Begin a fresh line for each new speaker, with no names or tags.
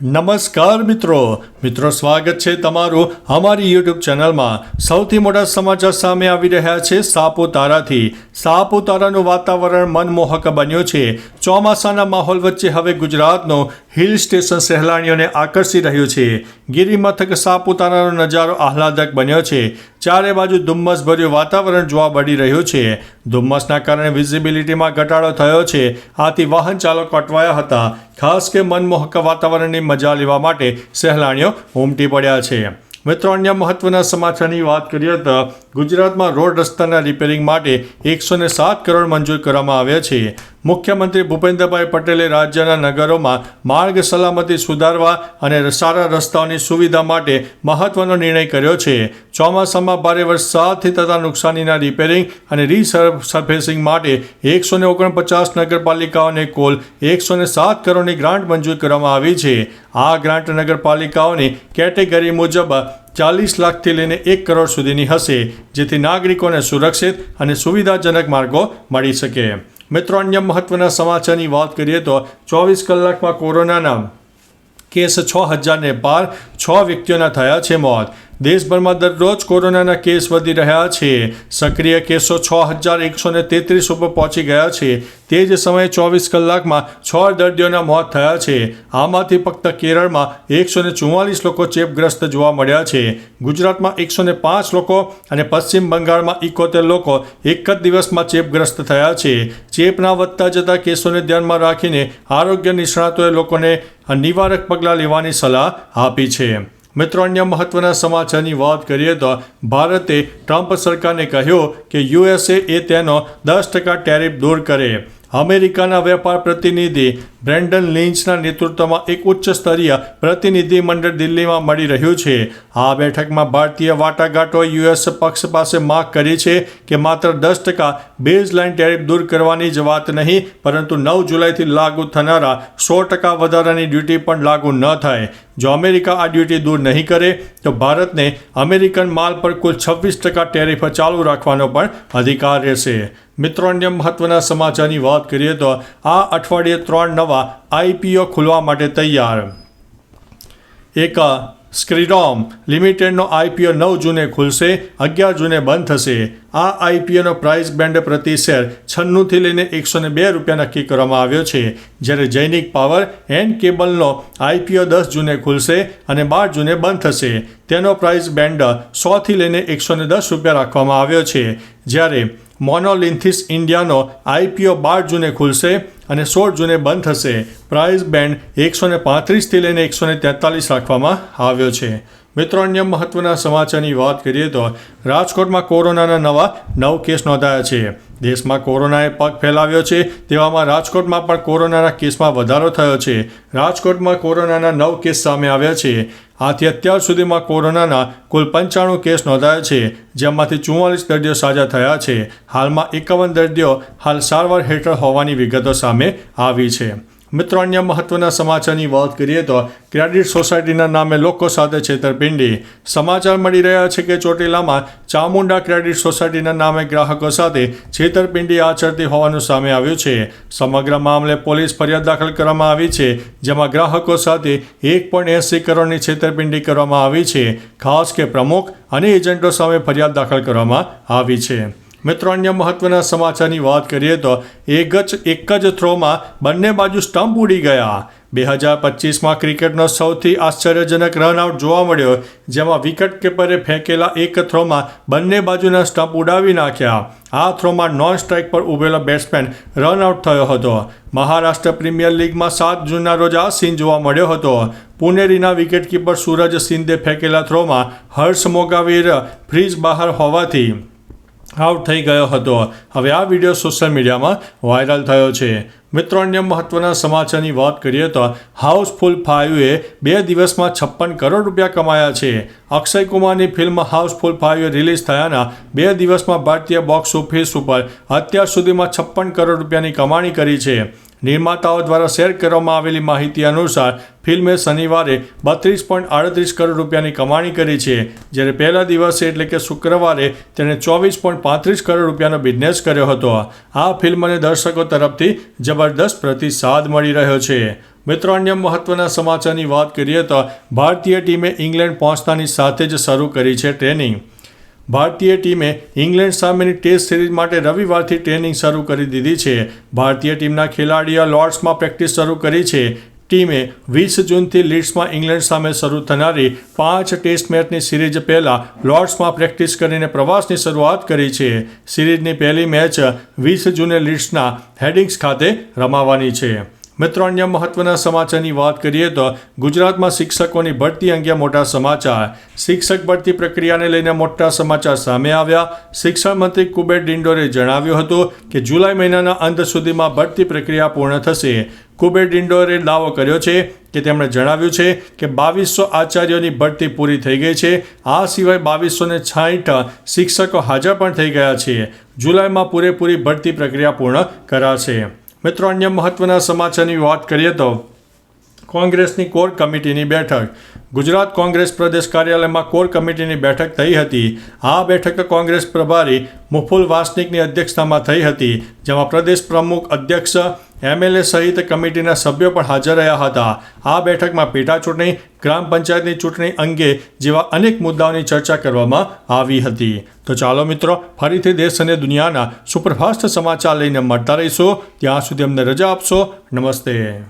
નમસ્કાર મિત્રો સ્વાગત છે તમારું અમારી યુટ્યુબ ચેનલમાં। સૌથી મોટા સમાચાર સામે આવી રહ્યા છે સાપુતારાથી। સાપુતારાનું વાતાવરણ મનમોહક બન્યું છે। ચોમાસાના માહોલ વચ્ચે હવે ગુજરાતનું હિલ સ્ટેશન સહેલાણીઓને આકર્ષી રહ્યું છે। ગિરિમથક સાપુતારાનો નજારો આહલાદક બન્યો છે। ચારે બાજુ ધુમ્મસભર્યું વાતાવરણ જોવા મળી રહ્યું છે। ધુમ્મસના કારણે વિઝિબિલિટીમાં ઘટાડો થયો છે, આથી વાહન ચાલકો અટવાયા હતા। ખાસ કે મનમોહક વાતાવરણની મજા લેવા માટે સહેલાણીઓ ઉમટી પડ્યા છે। મિત્રો, અન્ય મહત્વના સમાચારની વાત કરીએ તો ગુજરાતમાં રોડ રસ્તાના રિપેરિંગ માટે 107 કરોડ મંજૂર કરવામાં આવ્યા છે। મુખ્યમંત્રી ભૂપેન્દ્રભાઈ પટેલે રાજ્યના નગરોમાં માર્ગ સલામતી સુધારવા અને સારા રસ્તાઓની સુવિધા માટે મહત્વનો નિર્ણય કર્યો છે। ચોમાસામાં ભારે વરસાદથી થતા નુકસાનીના રિપેરિંગ અને રીસર્ફેસિંગ માટે 149 નગરપાલિકાઓને કુલ 107 કરોડની ગ્રાન્ટ મંજૂર કરવામાં આવી છે। આ ગ્રાન્ટ નગરપાલિકાઓની કેટેગરી મુજબ 40 લાખથી લઈને 1 કરોડ સુધીની હશે, જેથી નાગરિકોને સુરક્ષિત અને સુવિધાજનક માર્ગો મળી શકે। મિત્રો, અન્ય મહત્વના સમાચારની વાત કરીએ તો 24 કલાકમાં કોરોનાના કેસ 6000ને પાર, 6 વ્યક્તિઓના થયા છે મોત। દેશભરમાં દરરોજ કોરોનાના કેસ વધી રહ્યા છે। સક્રિય કેસો 6133 ઉપર પહોંચી ગયા છે। તે જ સમયે 24 કલાકમાં 6 દર્દીઓના મોત થયા છે। આમાંથી ફક્ત કેરળમાં 144 લોકો ચેપગ્રસ્ત જોવા મળ્યા છે। ગુજરાતમાં 105 લોકો અને પશ્ચિમ બંગાળમાં 71 લોકો એક જ દિવસમાં ચેપગ્રસ્ત થયા છે। ચેપના વધતા જતા કેસોને ધ્યાનમાં રાખીને આરોગ્ય નિષ્ણાતોએ લોકોને નિવારક પગલાં લેવાની સલાહ આપી છે। મિત્રો, અન્ય મહત્વના સમાચારની વાત કરીએ તો ભારતે ટ્રમ્પ સરકારને કહ્યું કે યુએસએ તેનો 10% ટેરિફ દૂર કરે। અમેરિકાના વેપાર પ્રતિનિધિ બ્રેન્ડન લિંચના નેતૃત્વમાં એક ઉચ્ચ સ્તરીય પ્રતિનિધિ મંડળ દિલ્હીમાં મળી રહ્યું છે। આ બેઠકમાં ભારતીય વાટાઘાટોએ યુએસ પક્ષ પાસે માંગ કરી છે કે માત્ર 10% બેઝલાઇન ટેરિફ દૂર કરવાની જ વાત નહીં, પરંતુ 9 જુલાઈથી લાગુ થનારા 100% વધારાની ડ્યુટી પણ લાગુ ન થાય। જો અમેરિકા આ ડ્યુટી દૂર નહીં કરે તો ભારતને અમેરિકન માલ પર કુલ 26% ટેરિફ ચાલુ રાખવાનો પણ અધિકાર રહેશે। મિત્રો, અન્ય મહત્વના સમાચારની વાત કરીએ તો આ અઠવાડિયે 3 નવા આઈપીઓ ખુલવા માટે તૈયાર। એક સ્ક્રીરોમ લિમિટેડનો આઈપીઓ 9 જૂને ખુલશે, 11 જૂને બંધ થશે। આ આઈપીઓનો પ્રાઇસ બેન્ડ પ્રતિ શેર 96 થી લઈને 102 રૂપિયા નક્કી કરવામાં આવ્યો છે, જ્યારે જૈનિક પાવર એન્ડ કેબલનો આઈપીઓ 10 જૂને ખુલશે અને 12 જૂને બંધ થશે। તેનો પ્રાઇસ બેન્ડ 100 થી લઈને 110 રૂપિયા રાખવામાં આવ્યો છે, જ્યારે મોનોલિન્થિસ ઇન્ડિયાનો આઈપીઓ 12 જૂને ખુલશે અને 16 જૂને બંધ થશે। પ્રાઇસ બેન્ડ 135 થી લઈને 143 રાખવામાં આવ્યો છે। મિત્રો, અન્ય મહત્વના સમાચારની વાત કરીએ તો રાજકોટમાં કોરોનાના નવા 9 કેસ નોંધાયા છે। દેશમાં કોરોનાએ પગ ફેલાવ્યો છે, તેવામાં રાજકોટમાં પણ કોરોનાના કેસમાં વધારો થયો છે। રાજકોટમાં કોરોનાના 9 કેસ સામે આવ્યા છે। આથી અત્યાર સુધીમાં કોરોનાના કુલ 95 કેસ નોંધાયા છે, જેમાંથી 44 દર્દીઓ સાજા થયા છે। હાલમાં 51 દર્દીઓ હાલ સારવાર હેઠળ હોવાની વિગતો સામે આવી છે। મિત્રો, અન્ય મહત્વના સમાચારની વાત કરીએ તો ક્રેડિટ સોસાયટીના નામે લોકો સાથે છેતરપિંડી। સમાચાર મળી રહ્યા છે કે ચોટીલામાં ચામુંડા ક્રેડિટ સોસાયટીના નામે ગ્રાહકો સાથે છેતરપિંડી આચરતી હોવાનું સામે આવ્યું છે। સમગ્ર મામલે પોલીસ ફરિયાદ દાખલ કરવામાં આવી છે, જેમાં ગ્રાહકો સાથે 1.80 કરોડની છેતરપિંડી કરવામાં આવી છે। ખાસ કે પ્રમુખ અને એજન્ટો સામે ફરિયાદ દાખલ કરવામાં આવી છે। મિત્રો, અન્ય મહત્વના સમાચારની વાત કરીએ તો એક જ થ્રોમાં બંને બાજુ સ્ટમ્પ ઉડી ગયા। 2025માં ક્રિકેટનો સૌથી આશ્ચર્યજનક રનઆઉટ જોવા મળ્યો, જેમાં વિકેટ કીપરે ફેંકેલા એક થ્રોમાં બંને બાજુના સ્ટમ્પ ઉડાવી નાખ્યા। આ થ્રોમાં નોન સ્ટ્રાઇક પર ઉભેલો બેટ્સમેન રનઆઉટ થયો હતો। મહારાષ્ટ્ર પ્રીમિયર લીગમાં 7 જૂનના રોજ આ સીન જોવા મળ્યો હતો। પુનેરીના વિકેટકીપર સૂરજ સિંધે ફેંકેલા થ્રોમાં હર્ષ મોગાવીર ફ્રીજ બહાર હોવાથી આઉટ થઈ ગયો હતો। હવે આ વિડીયો સોશિયલ મીડિયામાં વાયરલ થયો છે। મિત્રો, અન્ય મહત્વના સમાચારની વાત કરીએ તો હાઉસફુલ 5એ 2 દિવસમાં 56 કરોડ રૂપિયા કમાયા છે। અક્ષય કુમારની ફિલ્મ હાઉસફુલ 5 રિલીઝ થયાના 2 દિવસમાં ભારતીય બોક્સ ઓફિસ ઉપર અત્યાર સુધીમાં 56 કરોડ રૂપિયાની કમાણી કરી છે। નિર્માતાઓ દ્વારા શેર કરવામાં આવેલી માહિતી અનુસાર ફિલ્મે શનિવારે 32.38 કરોડ રૂપિયાની કમાણી કરી છે, જ્યારે પહેલા દિવસે એટલે કે શુક્રવારે તેણે 24.35 કરોડ રૂપિયાનો બિઝનેસ કર્યો હતો। આ ફિલ્મને દર્શકો તરફથી જબરદસ્ત પ્રતિસાદ મળી રહ્યો છે। મિત્રો, અન્ય મહત્વના સમાચારની વાત કરીએ તો ભારતીય ટીમે ઇંગ્લેન્ડ પહોંચતાની સાથે જ શરૂ કરી છે ટ્રેનિંગ. ભારતીય ટીમે ઇંગ્લેન્ડ સામેની ટેસ્ટ સિરીઝ માટે રવિવારથી ટ્રેનિંગ શરૂ કરી દીધી છે. ભારતીય ટીમના ખેલાડીઓએ લોર્ડ્સમાં પ્રેક્ટિસ શરૂ કરી છે. ટીમે 20 જૂનથી લીડ્સમાં ઇંગ્લેન્ડ સામે શરૂ થનારી 5 ટેસ્ટ મેચની સિરીઝ પહેલાં લોર્ડ્સમાં પ્રેક્ટિસ કરીને પ્રવાસની શરૂઆત કરી છે. સિરીઝની પહેલી મેચ 20 જૂને લીડ્સના હેડિંગ્સ ખાતે રમાવાની છે. મિત્રો, અન્ય મહત્વના સમાચારની વાત કરીએ તો ગુજરાતમાં શિક્ષકોની ભરતી અંગે મોટા સમાચાર. શિક્ષક ભરતી પ્રક્રિયાને લઈને મોટા સમાચાર સામે આવ્યા. શિક્ષણ મંત્રી કુબેર ડિંડોરે જણાવ્યું હતું કે જુલાઈ મહિનાના અંત સુધીમાં ભરતી પ્રક્રિયા પૂર્ણ થશે. કુબેર ડિંડોરે દાવો કર્યો છે કે તેમણે જણાવ્યું છે કે 2200 આચાર્યોની ભરતી પૂરી થઈ ગઈ છે. આ સિવાય 2260 શિક્ષકો હાજર પણ થઈ ગયા છે. જુલાઈમાં પૂરેપૂરી ભરતી પ્રક્રિયા પૂર્ણ કરાશે. મિત્રો, અન્ય મહત્વના સમાચારની વાત કરીએ તો કોંગ્રેસની કોર કમિટીની બેઠક. ગુજરાત કોંગ્રેસ પ્રદેશ કાર્યાલયમાં કોર કમિટીની બેઠક થઈ હતી. આ બેઠક કોંગ્રેસ પ્રભારી મુકુલ વાસનિકની અધ્યક્ષતામાં થઈ હતી, જેમાં પ્રદેશ પ્રમુખ, અધ્યક્ષ, MLA સહિત કમિટીના સભ્યો પણ હાજર રહ્યા હતા. આ બેઠકમાં પેટા ચૂંટણી, ગ્રામ પંચાયતની ચૂંટણી અંગે જેવા અનેક મુદ્દાઓની ચર્ચા કરવામાં આવી હતી. તો ચાલો મિત્રો, ફરીથી દેશ અને દુનિયાના સુપરફાસ્ટ સમાચાર લઈને મળતા રહીશું. ત્યાં સુધી અમને રજા આપશો. નમસ્તે.